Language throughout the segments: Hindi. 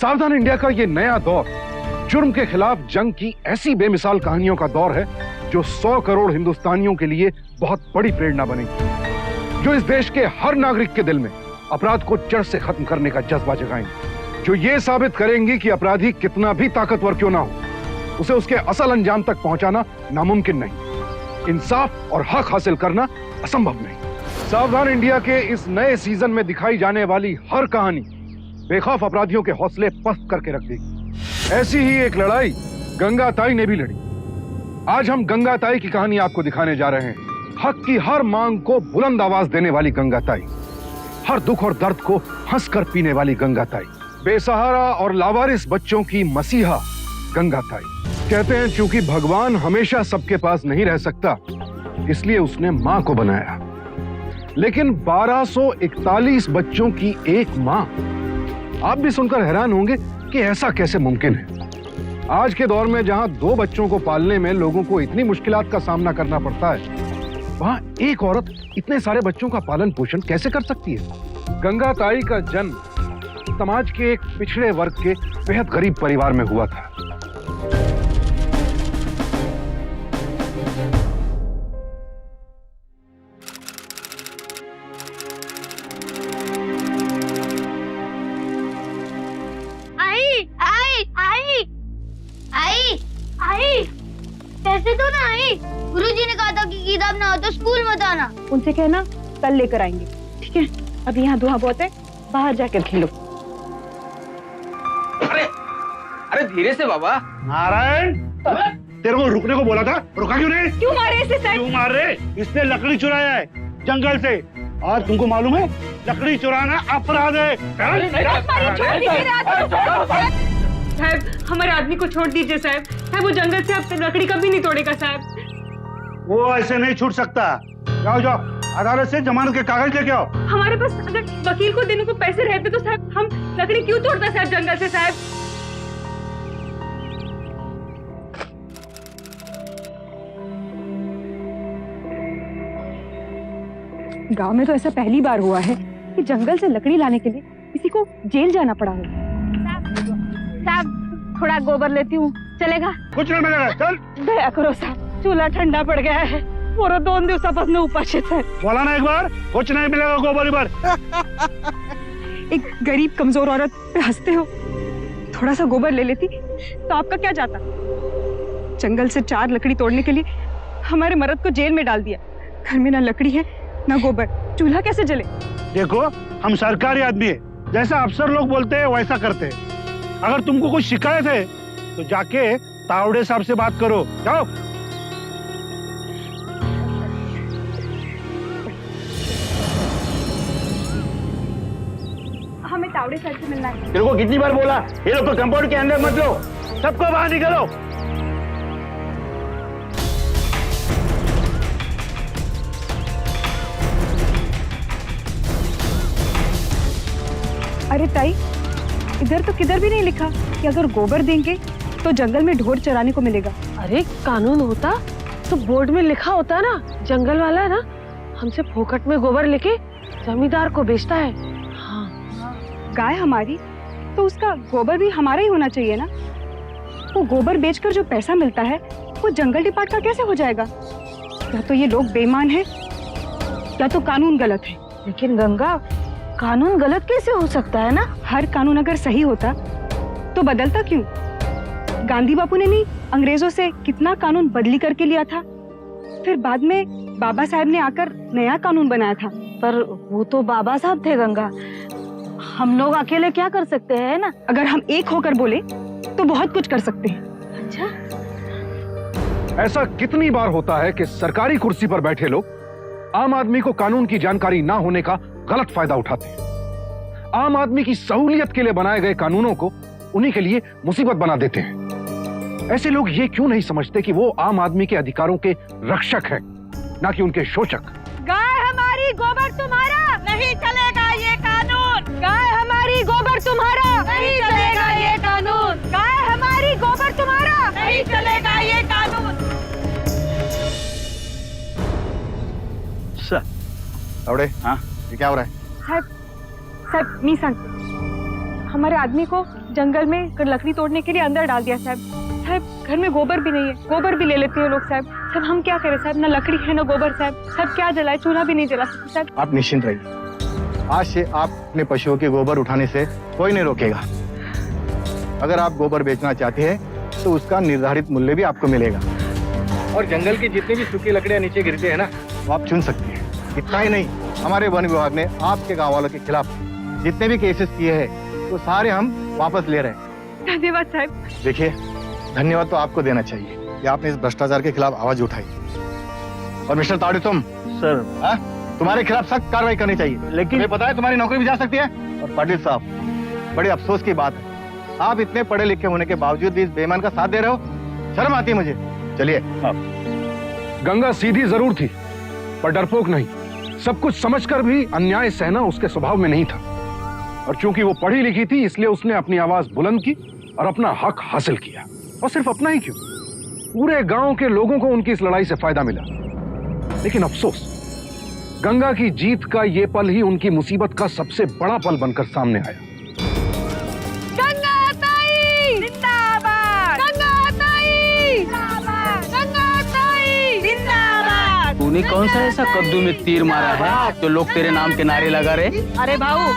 सावधान इंडिया का ये नया दौर जुर्म के खिलाफ जंग की ऐसी बेमिसाल कहानियों का दौर है जो 100 करोड़ हिंदुस्तानियों के लिए बहुत बड़ी प्रेरणा बनेगी, जो इस देश के हर नागरिक के दिल में अपराध को जड़ से खत्म करने का जज्बा जगाएंगी, जो ये साबित करेंगी कि अपराधी कितना भी ताकतवर क्यों ना हो, उसे उसके असल अंजाम तक पहुंचाना नामुमकिन नहीं, इंसाफ और हक हासिल करना असंभव नहीं। सावधान इंडिया के इस नए सीजन में दिखाई जाने वाली हर कहानी बेखौफ अपराधियों के हौसले पस्त करके रख देगी। ऐसी ही एक लड़ाई गंगा ताई ने भी लड़ी। आज हम गंगा ताई की कहानी आपको दिखाने जा रहे हैं। हक की हर मांग को बुलंद आवाज देने वाली गंगा ताई, हर दुख और दर्द को हंसकर पीने वाली गंगा ताई, बेसहारा और लावारिस बच्चों की मसीहा गंगा ताई। कहते हैं चूंकि भगवान हमेशा सबके पास नहीं रह सकता, इसलिए उसने मां को बनाया। लेकिन 1241 बच्चों की एक मां, आप भी सुनकर हैरान होंगे कि ऐसा कैसे मुमकिन है। आज के दौर में जहां 2 बच्चों को पालने में लोगों को इतनी मुश्किलात का सामना करना पड़ता है, वहां एक औरत इतने सारे बच्चों का पालन पोषण कैसे कर सकती है। गंगा ताई का जन्म समाज के एक पिछड़े वर्ग के बेहद गरीब परिवार में हुआ था। पैसे दो ना। आई गुरुजी ने कहा था कि किताब ना हो तो स्कूल मत आना। उनसे कहना कल लेकर आएंगे, ठीक है? अभी यहाँ धुआं बहुत है, बाहर जाकर खेलो। अरे अरे धीरे से बाबा। नारायण, तेरे को रुकने को बोला था, रुका क्यों नहीं? क्यों मारे इसे सर? क्यों मार रहे? इसने लकड़ी चुराया है जंगल से, और तुमको मालूम है लकड़ी चुराना अपराध है। साहब, हमारे आदमी को छोड़ दीजिए साहब। साहब, वो जंगल से अब लकड़ी कभी नहीं तोड़ेगा साहब। वो ऐसे नहीं छूट सकता। जाओ जाओ, अदालत से जमानत के कागज लेके आओ। हमारे पास अगर वकील को देने को पैसे रहते तो साहब हम लकड़ी क्यों तोड़ता साहब जंगल से साहब? गांव में तो ऐसा पहली बार हुआ है कि जंगल से लकड़ी लाने के लिए किसी को जेल जाना पड़ा हो। साहब, थोड़ा गोबर लेती हूँ, चलेगा? कुछ नहीं मिलेगा, चल। दया करो साहब, चूल्हा ठंडा पड़ गया है। पूरा 2 दिवसापासून उपाशी है। बोला ना एक बार, कुछ नहीं मिलेगा गोबर इबर। एक गरीब कमजोर औरत पे हंसते हो। थोड़ा सा गोबर ले लेती तो आपका क्या जाता? जंगल से 4 लकड़ी तोड़ने के लिए हमारे मर्द को जेल में डाल दिया। घर में ना लकड़ी है ना गोबर, चूल्हा कैसे जले? देखो, हम सरकारी आदमी है, जैसा अफसर लोग बोलते हैं वैसा करते हैं। अगर तुमको कुछ शिकायत है तो जाके तावड़े साहब से बात करो, जाओ। हमें तावड़े साहब से मिलना है। तेरे को कितनी बार बोला, ये लोग को कंपाउंड के अंदर मत लो, सबको बाहर निकलो। अरे ताई, इधर तो किधर भी नहीं लिखा कि अगर गोबर देंगे तो जंगल में ढोर चराने को मिलेगा। अरे कानून होता तो बोर्ड में लिखा होता ना। जंगल वाला है ना, हमसे फोकट में गोबर लेके जमींदार को बेचता है। हाँ। गाय हमारी तो उसका गोबर भी हमारा ही होना चाहिए ना। वो गोबर बेचकर जो पैसा मिलता है वो जंगल डिपार्ट का कैसे हो जाएगा? या तो ये लोग बेईमान हैं या तो कानून गलत है। लेकिन गंगा, कानून गलत कैसे हो सकता है ना? हर कानून अगर सही होता तो बदलता क्यों? गांधी बापू ने नहीं अंग्रेजों से कितना कानून बदली करके लिया था, फिर बाद में बाबा साहब ने आकर नया कानून बनाया था। पर वो तो बाबा साहब थे गंगा, हम लोग अकेले क्या कर सकते हैं ना? अगर हम एक होकर बोले तो बहुत कुछ कर सकते हैं। अच्छा, ऐसा कितनी बार होता है कि सरकारी कुर्सी पर बैठे लोग आम आदमी को कानून की जानकारी ना होने का गलत फायदा उठाते हैं। आम आदमी की सहूलियत के लिए बनाए गए कानूनों को उन्हीं के लिए मुसीबत बना देते हैं। ऐसे लोग ये क्यों नहीं समझते कि वो आम आदमी के अधिकारों के रक्षक हैं, ना कि उनके शोषक। गाय हमारी गोबर तुम्हारा, नहीं चलेगा ये कानून। गाय हमारी गोबर तुम्हारा, नहीं चलेगा ये कानून। गाय हमारी गोबर तुम्हारा, नहीं चलेगा ये कानून। अवड़े, हाँ, ये क्या हो रहा है? साहेब, मी सांगते. हमारे आदमी को जंगल में लकड़ी तोड़ने के लिए अंदर डाल दिया साहब। साहब घर में गोबर भी नहीं है, गोबर भी ले लेते हैं लोग साहब। साहब हम क्या करें साहब, ना लकड़ी है ना गोबर साहब। साहब क्या जलाए, चूल्हा भी नहीं जला सकते साहब। आप निश्चिंत रहिए, आज से आप अपने पशुओं के गोबर उठाने से कोई नहीं रोकेगा। अगर आप गोबर बेचना चाहते हैं तो उसका निर्धारित मूल्य भी आपको मिलेगा। और जंगल की जितनी भी सूखी लकड़ियां नीचे गिरती है ना, वो आप चुन सकती हैं। इतना ही नहीं, हमारे वन विभाग ने आपके गाँव वालों के खिलाफ जितने भी केसेस किए हैं वो सारे हम वापस ले रहे हैं। धन्यवाद साहब। देखिए, धन्यवाद तो आपको देना चाहिए कि आपने इस भ्रष्टाचार के खिलाफ आवाज उठाई। और मिस्टर तावड़े, तुम सर, तुम्हारे खिलाफ सख्त कार्रवाई करनी चाहिए, लेकिन तुम्हें पता है तुम्हारी नौकरी भी जा सकती है। और पाटिल साहब, बड़े अफसोस की बात है, आप इतने पढ़े लिखे होने के बावजूद भी इस बेईमान का साथ दे रहे हो। शर्म आती है मुझे। चलिए। गंगा सीधी जरूर थी पर डरपोक नहीं। सब कुछ समझकर भी अन्याय सहना उसके स्वभाव में नहीं था। और चूंकि वो पढ़ी लिखी थी, इसलिए उसने अपनी आवाज बुलंद की और अपना हक हासिल किया। और सिर्फ अपना ही क्यों, पूरे गांव के लोगों को उनकी इस लड़ाई से फायदा मिला। लेकिन अफसोस, गंगा की जीत का ये पल ही उनकी मुसीबत का सबसे बड़ा पल बनकर सामने आया। गंगा ताई जिंदाबाद, गंगा ताई जिंदाबाद, गंगा ताई जिंदाबाद। तूने कौन सा ऐसा कद्दू में तीर मारा है तो लोग तेरे नाम के नारे लगा रहे? अरे भाऊ,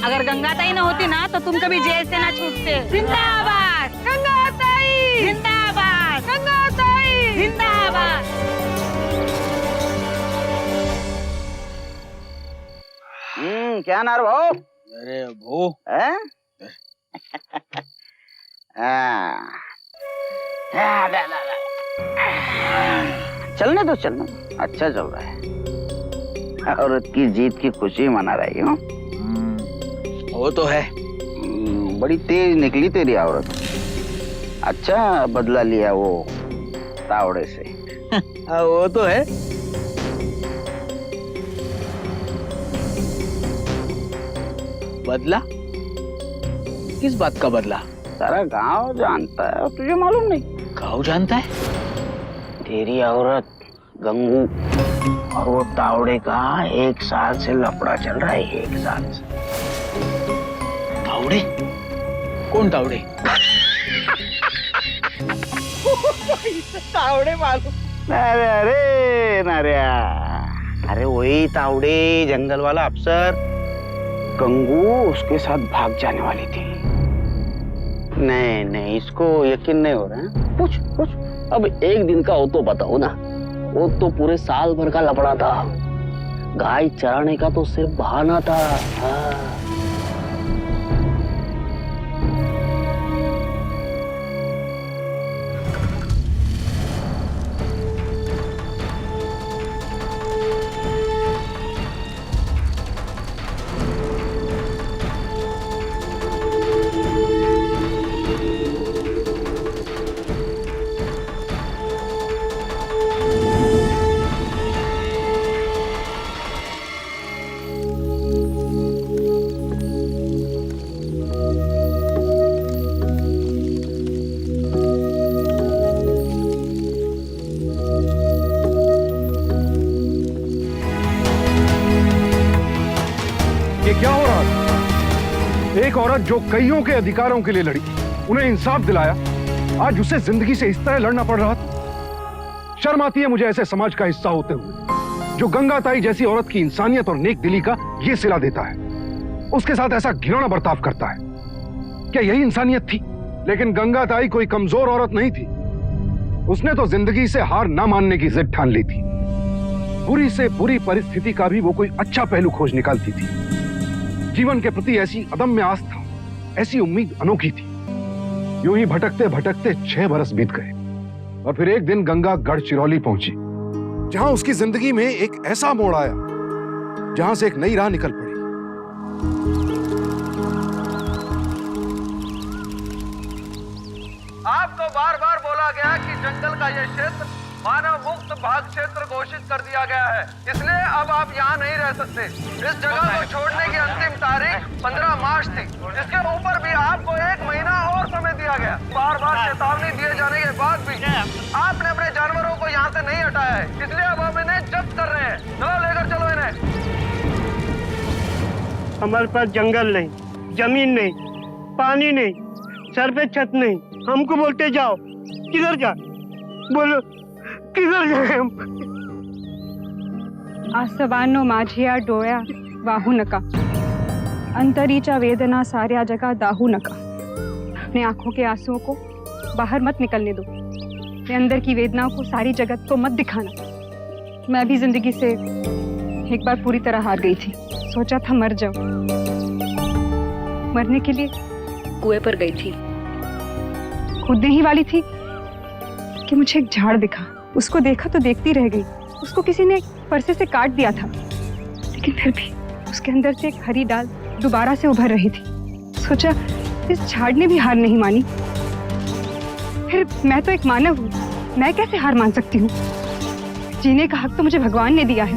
अगर गंगा ताई न होती ना तो तुम कभी जेल से ना छूटते। जिंदाबाद गंगा ताई, जिंदाबाद गंगा ताई जिंदाबाद। क्या नार भाऊ? अरे वो चलने दो, चलने दो, अच्छा चल रहा है। औरत की जीत की खुशी मना रही हो। वो तो है। बड़ी तेज निकली तेरी औरत। अच्छा बदला लिया वो तावड़े से। वो तो है। बदला? किस बात का बदला? सारा गांव जानता है और तुझे मालूम नहीं। गाँव जानता है? तेरी औरत गंगू और वो तावड़े का 1 साल से लफड़ा चल रहा है। 1 साल से। तावड़े? कौन तावड़े? तावड़े मालूम? अरे अरे नारिया, अरे वही तावड़े, जंगल वाला अफसर। गंगू उसके साथ भाग जाने वाली थी। नहीं नहीं, इसको यकीन नहीं हो रहा है। पूछ पूछ। अब एक दिन का हो तो बताओ ना, वो तो पूरे साल भर का लफड़ा था। गाय चराने का तो सिर्फ बहाना था। क्या हो रहा था? एक औरत जो कईयों के अधिकारों के लिए लड़ी, उन्हें इंसाफ दिलाया, आज उसे जिंदगी से इस तरह लड़ना पड़ रहा था। शर्म आती है मुझे ऐसे समाज का हिस्सा होते हुए जो गंगा ताई जैसी औरत की इंसानियत और नेक दिली का ये सिला देता है, उसके साथ ऐसा घिनौना बर्ताव करता है। क्या यही इंसानियत थी? लेकिन गंगा ताई कोई कमजोर औरत नहीं थी। उसने तो जिंदगी से हार ना मानने की जिद ठान ली थी। बुरी से बुरी परिस्थिति का भी वो कोई अच्छा पहलू खोज निकालती थी। जीवन के प्रति ऐसी अदम्य आस्था, ऐसी उम्मीद अनोखी थी। यूं ही भटकते भटकते 6 बरस बीत गए और फिर एक दिन गंगा गढ़चिरौली पहुंची, जहां उसकी जिंदगी में एक ऐसा मोड़ आया जहां से एक नई राह निकल पड़ी। आपको बार बार बोला गया कि जंगल का यह क्षेत्र मानव मुक्त भाग क्षेत्र घोषित कर दिया गया है, इसलिए अब आप यहाँ नहीं रह सकते। इस जगह को छोड़ने की अंतिम तारीख 15 मार्च थी, जिसके ऊपर भी आपको 1 महीना और समय दिया गया। बार बार चेतावनी दिए जाने के बाद भी आपने अपने जानवरों को यहाँ से नहीं हटाया है, इसलिए अब हम इन्हें जब्त कर रहे हैं। चलो लेकर चलो इन्हें। हमारे पास जंगल नहीं, जमीन नहीं, पानी नहीं, सर पे छत नहीं, हमको बोलते जाओ। किधर जा, बोलो किधर जाए हम? आसवानो माझिया डोळ्या वाहू नका, अंतरीच्या वेदना साऱ्या जगा दाहू नका। अपने आंखों के आंसुओं को बाहर मत निकलने दो, अपने अंदर की वेदनाओं को सारी जगत को मत दिखाना। मैं भी जिंदगी से एक बार पूरी तरह हार गई थी, सोचा था मर जाऊं। मरने के लिए कुएं पर गई थी, कूदने ही वाली थी कि मुझे एक झाड़ दिखा। उसको देखा तो देखती रह गई। उसको किसी ने फरसे से काट दिया था, लेकिन फिर भी उसके अंदर से एक हरी डाल दोबारा से उभर रही थी। सोचा इस झाड़ ने भी हार नहीं मानी, फिर मैं तो एक मानव हूँ, मैं कैसे हार मान सकती हूँ? जीने का हक तो मुझे भगवान ने दिया है,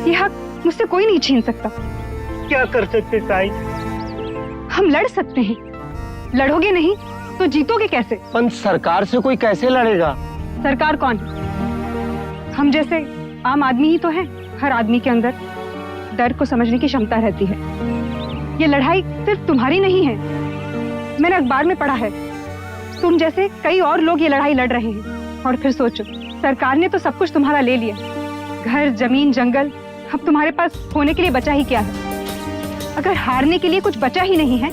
ये हक मुझसे कोई नहीं छीन सकता। क्या कर सकते ताई? हम लड़ सकते हैं, लड़ोगे नहीं तो जीतोगे कैसे? पर सरकार से कोई कैसे लड़ेगा? सरकार कौन? हम जैसे आम आदमी ही तो हैं। हर आदमी के अंदर डर को समझने की क्षमता रहती है। ये लड़ाई सिर्फ तुम्हारी नहीं है, मैंने अखबार में पढ़ा है तुम जैसे कई और लोग ये लड़ाई लड़ रहे हैं। और फिर सोचो, सरकार ने तो सब कुछ तुम्हारा ले लिया, घर जमीन जंगल, अब तुम्हारे पास होने के लिए बचा ही क्या है? अगर हारने के लिए कुछ बचा ही नहीं है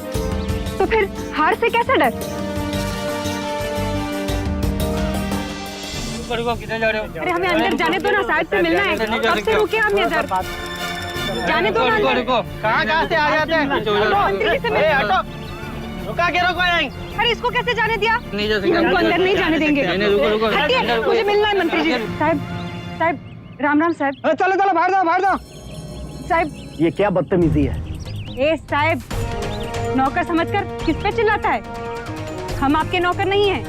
तो फिर हार से कैसा डर? अरे हमें अंदर जाने दो ना, साहब से मिलना है। कब से रुके हम इधर? जाने दो ना अंदर। कहाँ से आ जाते हैं? मंत्री से मिलना। हटो, रुका के रोको। अरे इसको कैसे जाने दिया? हमको अंदर नहीं जाने देंगे। हटिए, मुझे मिलना है मंत्री जी। साहब साहब, राम राम साहब। चलो चलो, बाहर जाओ, बाहर जाओ। साहब ये क्या बदतमीजी है? ए साहब, नौकर समझकर किस पे चिल्लाता है? हम आपके नौकर नहीं हैं,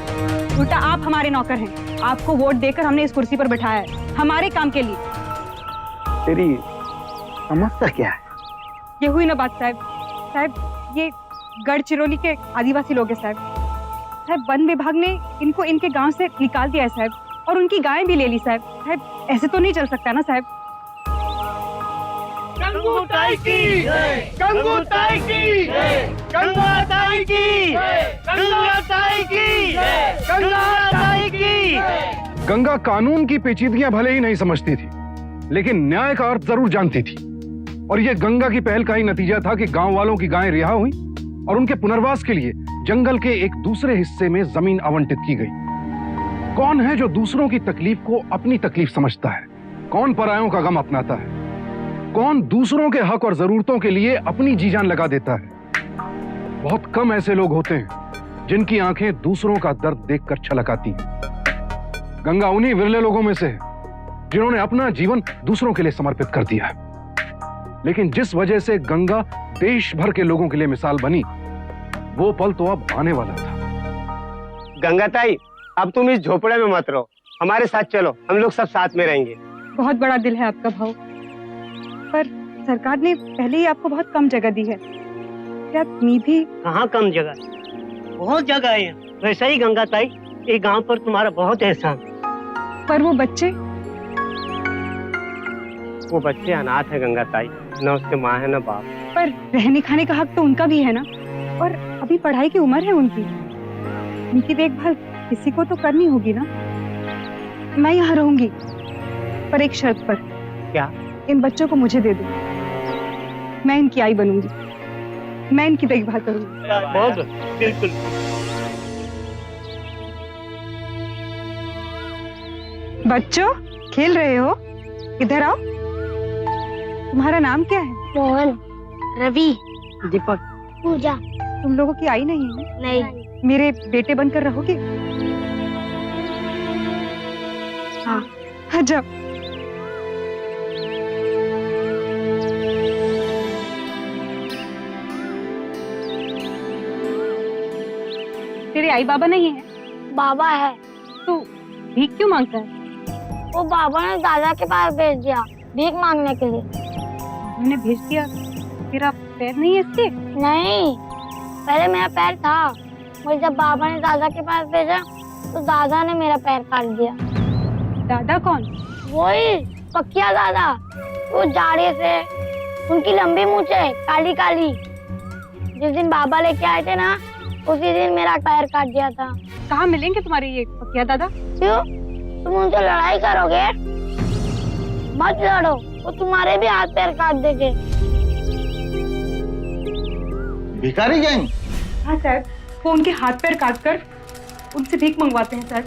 उल्टा आप हमारे नौकर हैं। आपको वोट देकर हमने इस कुर्सी पर बिठाया है, हमारे काम के लिए। तेरी समझता क्या है? ये हुई ना बात साहब। साहब ये गढ़चिरौली के आदिवासी लोग हैं साहब। साहब वन विभाग ने इनको इनके गांव से निकाल दिया है साहब, और उनकी गायें भी ले ली साहब। साहब ऐसे तो नहीं चल सकता ना साहब। गंगू ताई की, गंगू ताई की, गंगा ताई की, गंगा ताई की, गंगा ताई की। गंगा कानून की पेचीदगियां भले ही नहीं समझती थी, लेकिन न्याय का अर्थ जरूर जानती थी। और यह गंगा की पहल का ही नतीजा था कि गांव वालों की गायें रिहा हुई और उनके पुनर्वास के लिए जंगल के एक दूसरे हिस्से में जमीन आवंटित की गई। कौन है जो दूसरों की तकलीफ को अपनी तकलीफ समझता है? कौन परायों का गम अपनाता है? कौन दूसरों के हक और जरूरतों के लिए अपनी जी जान लगा देता है? बहुत कम ऐसे लोग होते हैं जिनकी आंखें दूसरों का दर्द देखकर छलक आती हैं। गंगा उन्हीं विरले लोगों में से है जिन्होंने अपना जीवन दूसरों के लिए समर्पित कर दिया है। लेकिन जिस वजह से गंगा देश भर के लोगों के लिए मिसाल बनी, वो पल तो अब आने वाला था। गंगा ताई, अब तुम इस झोपड़े में मत रहो, हमारे साथ चलो, हम लोग सब साथ में रहेंगे। बहुत बड़ा दिल है आपका भाऊ, पर सरकार ने पहले ही आपको बहुत कम जगह दी है। क्या भी कहाँ कम जगह, बहुत जगह है। वैसे ही गंगा ताई, ये गांव पर तुम्हारा बहुत एहसान। पर वो बच्चे अनाथ है गंगा ताई, न उसके माँ है न बाप। पर रहने खाने का हक तो उनका भी है ना, और अभी पढ़ाई की उम्र है उनकी। उनकी देखभाल किसी को तो करनी होगी ना। मैं यहाँ रहूंगी, पर एक शर्त पर। क्या? इन बच्चों को मुझे दे दो, मैं इनकी आई बनूंगी, मैं इनकी देखभाल करूंगी। बहुत बिल्कुल। बच्चों खेल रहे हो, इधर आओ। तुम्हारा नाम क्या है? मोहन, रवि, दीपक, पूजा। तुम लोगों की आई नहीं है? नहीं। मेरे बेटे बनकर रहोगे? हाँ, आ जाओ। तेरे आई बाबा नहीं है? बाबा है। तू भीख क्यों मांगता है? वो बाबा ने दादा के पास भेज दिया भीख मांगने के लिए। मैंने भेज दिया? तेरा पैर नहीं है इसके? नहीं, पहले मेरा पैर था, मगर जब बाबा ने दादा के पास भेजा तो दादा ने मेरा पैर काट दिया। दादा कौन? वही पक्किया दादा, वो जाड़े से, उनकी लंबी मूंछ है, काली काली। जिस दिन बाबा लेके आए थे ना, उसी दिन मेरा पैर काट दिया था। कहाँ मिलेंगे तुम्हारे ये पकिया दादा? क्यों? तुम उनसे लड़ाई करोगे? मत लड़ो, वो तुम्हारे भी हाथ पैर काट देंगे। भिखारी गैंग? हाँ सर, वो उनके हाथ पैर काट कर उनसे भीख मंगवाते हैं सर।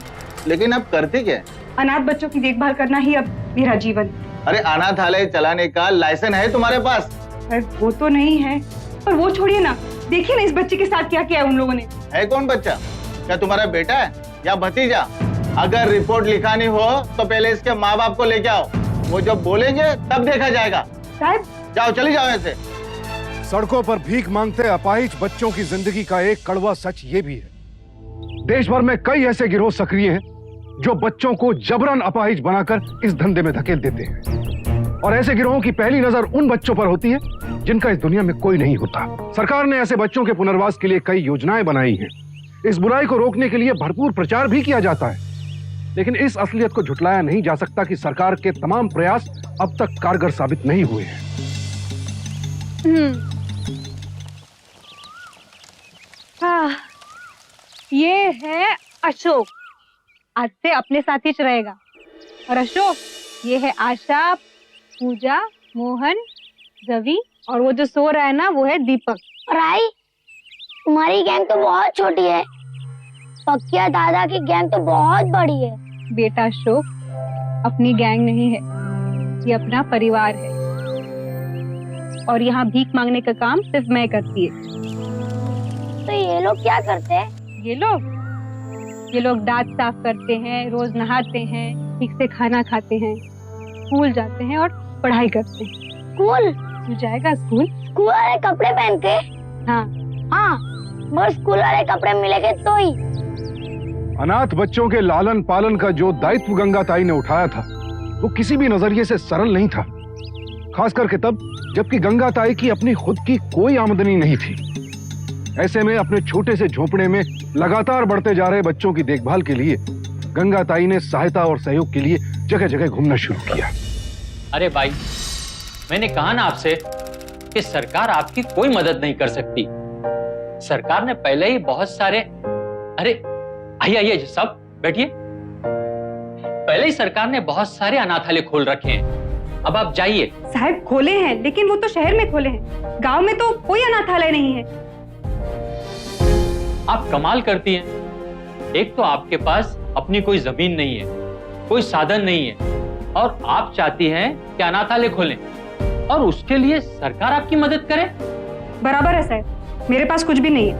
लेकिन अब करते क्या? अनाथ बच्चों की देखभाल करना ही अब मेरा जीवन। अरे अनाथालय चलाने का लाइसेंस है तुम्हारे पास? सर वो तो नहीं है, पर वो छोड़िए ना, देखिए ना इस बच्चे के साथ क्या किया है उन लोगों ने। है कौन बच्चा? क्या तुम्हारा बेटा है या भतीजा? अगर रिपोर्ट लिखानी हो तो पहले इसके माँ बाप को लेके आओ, वो जब बोलेंगे तब देखा जाएगा। साहब जाओ, चली जाओ ऐसे। सड़कों पर भीख मांगते अपाहिज बच्चों की जिंदगी का एक कड़वा सच ये भी है, देश भर में कई ऐसे गिरोह सक्रिय हैं जो बच्चों को जबरन अपाहिज बनाकर इस धंधे में धकेल देते हैं। और ऐसे गिरोहों की पहली नजर उन बच्चों पर होती है जिनका इस दुनिया में कोई नहीं होता। सरकार ने ऐसे बच्चों के पुनर्वास के लिए कई योजनाएं बनाई हैं। इस बुराई को रोकने के लिए भरपूर प्रचार भी किया जाता है, लेकिन इस असलियत को झुटलाया नहीं जा सकता कि सरकार के तमाम प्रयास अब तक कारगर साबित नहीं हुए हैं। हाँ, ये है अशोक, आज से अपने साथ ही रहेगा। और अशोक, ये है आशा, पूजा, मोहन, रवि, और वो जो सो रहा है ना वो है दीपक। और आई, तुम्हारी गैंग तो बहुत छोटी है, पक्किया दादा की गैंग तो बहुत बड़ी है। बेटा अशोक, अपनी गैंग नहीं है, ये अपना परिवार है। और यहाँ भीख मांगने का काम सिर्फ मैं करती है। तो ये लोग क्या करते हैं? ये लोग दांत साफ करते हैं, रोज नहाते हैं, ठीक से खाना खाते हैं, स्कूल जाते हैं और पढ़ाई करते हैं। स्कूल? तू जाएगा स्कूल? स्कूल वाले कपड़े पहन के? हाँ हाँ, बस स्कूल वाले कपड़े मिलेंगे तो ही। अनाथ बच्चों के लालन पालन का जो दायित्व गंगा ताई ने उठाया था वो किसी भी नजरिए से सरल नहीं था, खास करके तब जबकि गंगा ताई की अपनी खुद की कोई आमदनी नहीं थी। ऐसे में अपने छोटे से झोंपड़े में लगातार बढ़ते जा रहे बच्चों की देखभाल के लिए गंगा ताई ने सहायता और सहयोग के लिए जगह जगह घूमना शुरू किया। अरे भाई, मैंने कहा ना आपसे कि सरकार आपकी कोई मदद नहीं कर सकती। सरकार ने पहले ही बहुत सारे, अरे आइए सब बैठिए, पहले ही सरकार ने बहुत सारे अनाथालय खोल रखे हैं। अब आप जाइए। साहब खोले हैं, लेकिन वो तो शहर में खोले हैं, गांव में तो कोई अनाथालय नहीं है। आप कमाल करती हैं। एक तो आपके पास अपनी कोई जमीन नहीं है, कोई साधन नहीं है, और आप चाहती हैं कि अनाथालय खोलें और उसके लिए सरकार आपकी मदद करे। बराबर है साहब, मेरे पास कुछ भी नहीं है,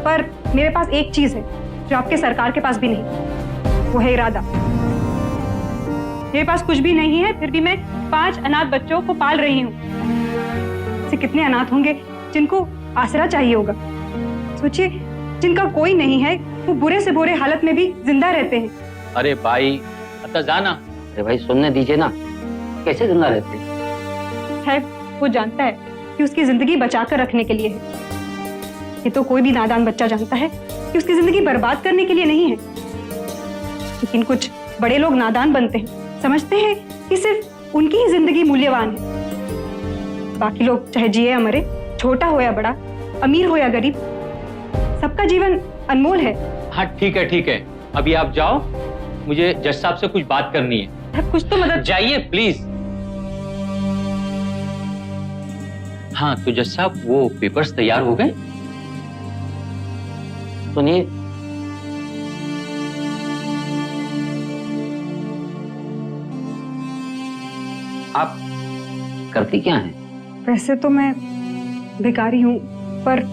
पर मेरे पास एक चीज है जो आपके सरकार के पास भी नहीं, वो है इरादा। मेरे पास कुछ भी नहीं है, फिर भी मैं 5 अनाथ बच्चों को पाल रही हूँ। ऐसे कितने अनाथ होंगे जिनको आसरा चाहिए होगा। सोचिए, जिनका कोई नहीं है वो बुरे से बुरे हालत में भी जिंदा रहते हैं। अरे भाई, अतः जाना। अरे भाई सुनने दीजिए ना, कैसे जिंदा रहते हैं? है, वो जानता है कि उसकी जिंदगी बचाकर रखने के लिए है। ये तो कोई भी नादान बच्चा जानता है कि उसकी जिंदगी बर्बाद करने के लिए नहीं है। लेकिन कुछ बड़े लोग नादान बनते हैं, समझते हैं कि सिर्फ उनकी ही जिंदगी मूल्यवान है। बाकी लोग चाहे जिए या मरे, छोटा हो या बड़ा, अमीर हो या गरीब, सबका जीवन अनमोल है। हाँ ठीक है, अभी आप जाओ, मुझे जज साहब से कुछ बात करनी है। कुछ तो मदद। जाइए प्लीज। हाँ तो जज साहब, वो पेपर्स तैयार हो गए? सुनिए, आप करती क्या हैं? वैसे तो मैं भिखारी हूँ, पर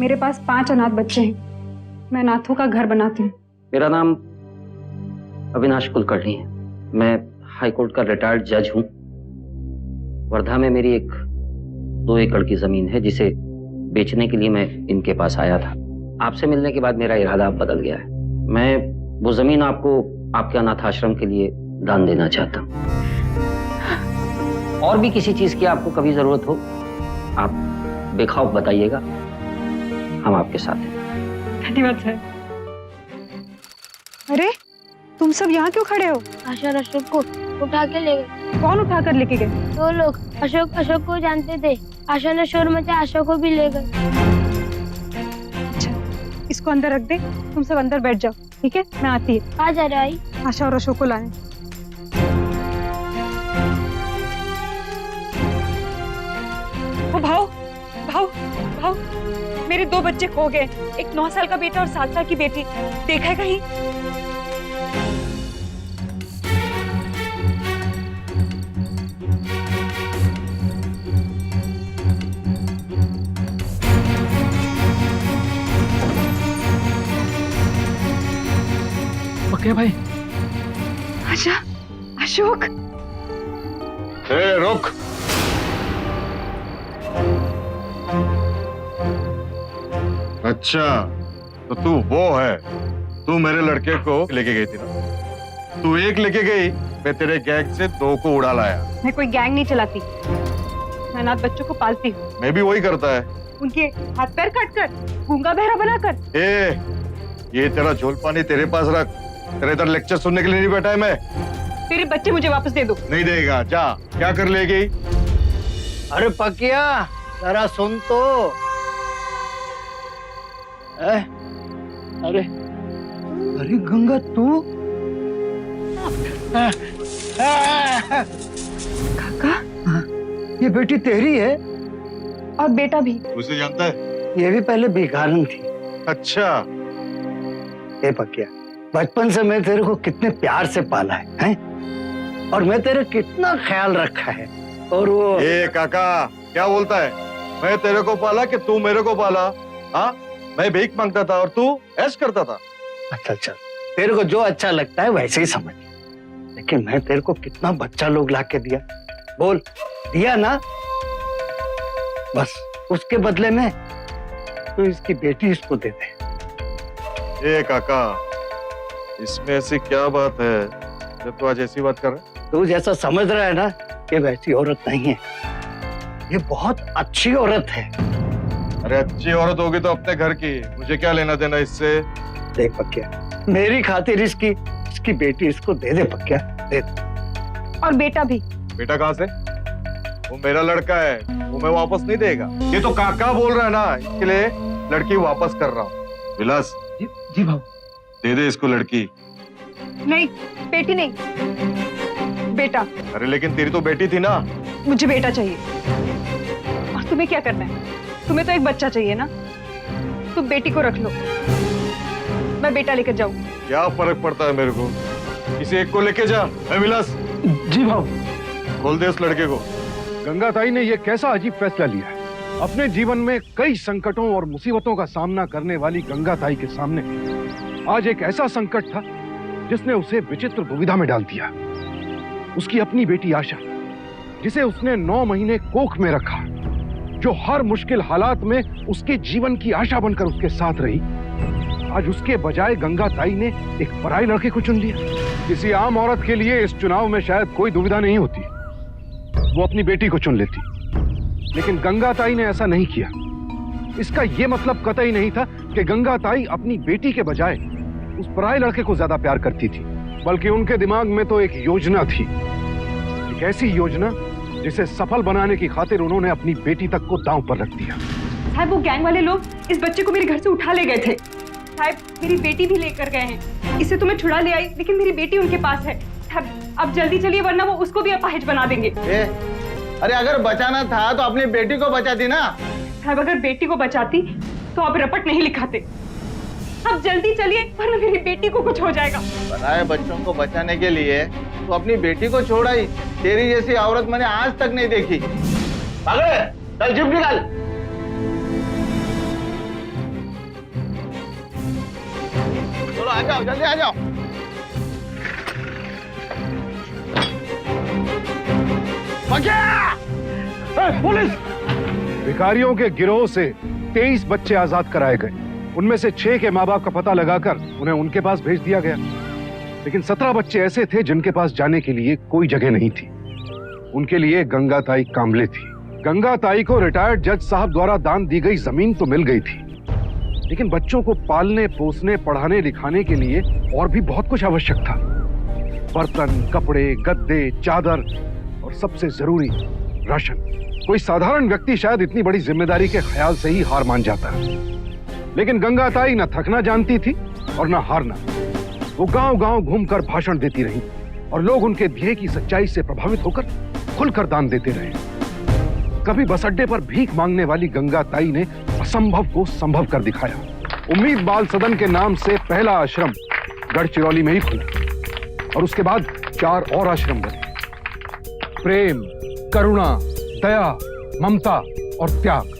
मेरे पास 5 अनाथ बच्चे हैं। मैं अनाथों का घर बनाती हूँ। मेरा नाम अविनाश कुलकर्णी है। मैं हाई कोर्ट का रिटायर्ड जज हूँ। वर्धा में मेरी एक 2 एकड़ की जमीन है जिसे बेचने के लिए मैं इनके पास आया था। आपसे मिलने के बाद मेरा इरादा बदल गया है। मैं वो जमीन आपको आपके अनाथ आश्रम के लिए दान देना चाहता हूँ। और भी किसी चीज की आपको कभी जरूरत हो, आप बेखौफ बताइएगा, हम आपके साथ हैं। धन्यवाद सर। अरे तुम सब यहाँ क्यों खड़े हो? आशा और अशोक को उठा के ले गए। कौन उठा कर लेके गए? दो लोग। अशोक को जानते थे। आशा ने शोर मचा, अशोक को भी ले गए। अच्छा, इसको अंदर रख दे, तुम सब अंदर बैठ जाओ, ठीक है? मैं आती है। कहाँ जा रहा है? आशा और अशोक को लाने। भाव भाव भाव, मेरे 2 बच्चे खो गए, एक 9 साल का बेटा और 7 साल की बेटी। देखा है कहीं? पक्के भाई। आशा, अशोक। रुक। अच्छा, तो तू वो है, तू मेरे लड़के को लेके गई थी ना? तू एक लेके गई, मैं तेरे गैंग से 2 को उड़ा लाया। मैं कोई गैंग नहीं चलाती, मैं अनाथ बच्चों को पालती हूँ। मैं भी वही करता है। उनके हाथ पैर काट कर, गूंगा बहरा बनाकर। ये तेरा झोल पानी तेरे पास रख, तेरे इधर लेक्चर सुनने के लिए नहीं बैठा है मैं। तेरे बच्चे मुझे वापस दे दो। नहीं देगा, जा। क्या कर लेगी? अरे पकिया, जरा सुन तो। अरे अरे गंगा, तू? काका, ये बेटी तेरी है? और बेटा भी। उसे जानता है? ये भी पहले भिखारन थी। अच्छा। ए पकिया, बचपन से मैं तेरे को कितने प्यार से पाला है, हैं? और मैं तेरे कितना ख्याल रखा है। और वो काका क्या बोलता है? मैं तेरे को पाला कि तू मेरे को पाला? हाँ, मैं भीख मांगता था और तू ऐश करता था। अच्छा, तेरे को जो अच्छा लगता है वैसे ही समझ, लेकिन मैं तेरे को कितना बच्चा लोग ला के दिया, बोल, दिया ना? बस उसके बदले में तो इसकी बेटी इसको दे दे। काका, इसमें ऐसी क्या बात है जब तू आज ऐसी बात कर रहा है? तू जैसा समझ रहा है ना, ये वैसी औरत नहीं है, ये बहुत अच्छी औरत है। अरे अच्छी औरत होगी तो अपने घर की, मुझे क्या लेना देना इससे? देख पक्या, मेरी खातिर इसकी बेटी इसको दे दे पक्या, दे दे। और बेटा भी। बेटा कहाँ से? वो मेरा लड़का है, वो मैं वापस नहीं देगा। ये तो काका बोल रहा है ना, इसके लिए लड़की वापस कर रहा हूँ। विलास जी भाऊ, दे दे इसको लड़की। नहीं, बेटी नहीं, बेटा। अरे लेकिन तेरी तो बेटी थी ना। मुझे बेटा चाहिए। और तुम्हें क्या करना है? तुम्हें तो एक बच्चा चाहिए ना, तुम बेटी को रख लो, मैं बेटा लेकर जाऊं। क्या फर्क पड़ता है मेरे को, किसी एक को लेके जा। विलास। जी भाऊ। खोल दे उस लड़के को। गंगाताई ने यह कैसा अजीब फैसला लिया है। अपने जीवन में कई संकटों और मुसीबतों का सामना करने वाली गंगाताई के सामने आज एक ऐसा संकट था जिसने उसे विचित्र दुविधा में डाल दिया। उसकी अपनी बेटी आशा, जिसे उसने 9 महीने कोख में रखा, जो हर मुश्किल हालात में उसके जीवन की आशा बनकर उसके साथ रही, आज उसके बजाय गंगाताई ने एक पराये लड़के को चुन लिया। किसी आम औरत के लिए इस चुनाव में शायद कोई दुविधा नहीं होती, वो अपनी बेटी को चुन लेती, लेकिन गंगाताई ने ऐसा नहीं किया। इसका यह मतलब कतई नहीं था कि गंगाताई अपनी बेटी के बजाय उस पराये लड़के को ज्यादा प्यार करती थी, बल्कि उनके दिमाग में तो एक योजना थी, एक ऐसी योजना जिसे सफल बनाने की खातिर उन्होंने अपनी बेटी तक को दांव पर रख दिया। साहब, वो गैंग वाले लोग इस बच्चे को मेरे घर से उठा ले गए थे। साहब, मेरी बेटी भी लेकर गए हैं। इसे तो मैं छुड़ा ले आई, लेकिन मेरी बेटी उनके पास है। साहब, अब जल्दी चलिए, वरना वो उसको भी अपाहिज बना देंगे। अरे अगर बचाना था तो अपनी बेटी को बचाती ना। साहब, अगर बेटी को बचाती तो आप रपट नहीं लिखाते। अब जल्दी चलिए, वरना मेरी बेटी को कुछ हो जाएगा। पराये बच्चों को बचाने के लिए तो अपनी बेटी को छोड़ा ही, तेरी जैसी औरत मैंने आज तक नहीं देखी। चल जिप निकाल। चलो आ जाओ, जल्दी आ जाओ। पुलिस! भिखारियों के गिरोह से 23 बच्चे आजाद कराए गए। उनमें से 6 के माँ बाप का पता लगाकर उन्हें उनके पास भेज दिया गया, लेकिन 17 बच्चे ऐसे थे जिनके पास जाने के लिए कोई जगह नहीं थी। उनके लिए गंगाताई कांबले थी। गंगाताई को रिटायर्ड जज साहब द्वारा दान दी गई जमीन तो मिल गई थी, लेकिन बच्चों को पालने पोसने पढ़ाने लिखाने के लिए और भी बहुत कुछ आवश्यक था। बर्तन, कपड़े, गद्दे, चादर और सबसे जरूरी राशन। कोई साधारण व्यक्ति शायद इतनी बड़ी जिम्मेदारी के ख्याल से ही हार मान जाता, लेकिन गंगा ताई न थकना जानती थी और न हारना। वो गांव-गांव घूमकर भाषण देती रही और लोग उनके ध्येय की सच्चाई से प्रभावित होकर खुलकर दान देते रहे। कभी बस अड्डे पर भीख मांगने वाली गंगा ताई ने असंभव को संभव कर दिखाया। उम्मीद बाल सदन के नाम से पहला आश्रम गढ़चिरौली में ही खुला और उसके बाद 4 और आश्रम बने। प्रेम, करुणा, दया, ममता और त्याग,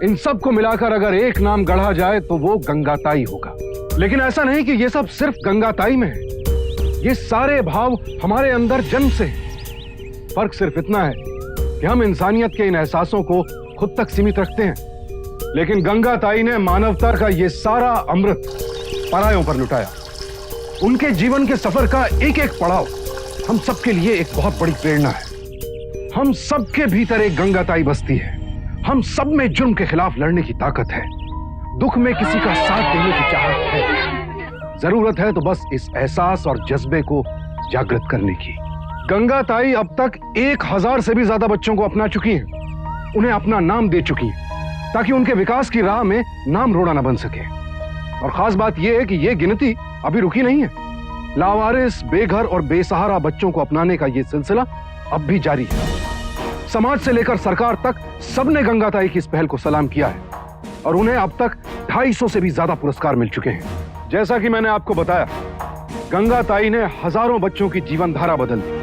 इन सब को मिलाकर अगर एक नाम गढ़ा जाए तो वो गंगा ताई होगा। लेकिन ऐसा नहीं कि ये सब सिर्फ गंगा ताई में है, ये सारे भाव हमारे अंदर जन्म से हैं। फर्क सिर्फ इतना है कि हम इंसानियत के इन एहसासों को खुद तक सीमित रखते हैं, लेकिन गंगा ताई ने मानवता का ये सारा अमृत परायों पर लुटाया। उनके जीवन के सफर का एक एक पड़ाव हम सबके लिए एक बहुत बड़ी प्रेरणा है। हम सबके भीतर एक गंगा ताई बसती है। हम सब में जुर्म के खिलाफ लड़ने की ताकत है, दुख में किसी का साथ देने की चाहत है। जरूरत है तो बस इस एहसास और जज्बे को जागृत करने की। गंगा ताई अब तक 1000 से भी ज्यादा बच्चों को अपना चुकी हैं, उन्हें अपना नाम दे चुकी हैं ताकि उनके विकास की राह में नाम रोड़ा न बन सके। और खास बात यह है कि यह गिनती अभी रुकी नहीं है। लावारिस, बेघर और बेसहारा बच्चों को अपनाने का यह सिलसिला अब भी जारी है। समाज से लेकर सरकार तक सबने गंगा ताई की इस पहल को सलाम किया है और उन्हें अब तक 250 से भी ज्यादा पुरस्कार मिल चुके हैं। जैसा कि मैंने आपको बताया, गंगा ताई ने हजारों बच्चों की जीवन धारा बदल दी।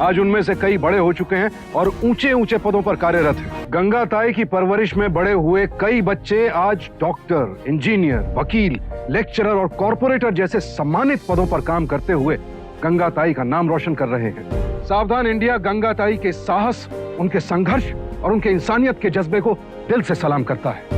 आज उनमें से कई बड़े हो चुके हैं और ऊंचे ऊंचे पदों पर कार्यरत हैं। गंगा ताई की परवरिश में बड़े हुए कई बच्चे आज डॉक्टर, इंजीनियर, वकील, लेक्चरर और कॉर्पोरेटर जैसे सम्मानित पदों पर काम करते हुए गंगा ताई का नाम रोशन कर रहे हैं। सावधान इंडिया गंगा ताई के साहस, उनके संघर्ष और उनके इंसानियत के जज्बे को दिल से सलाम करता है।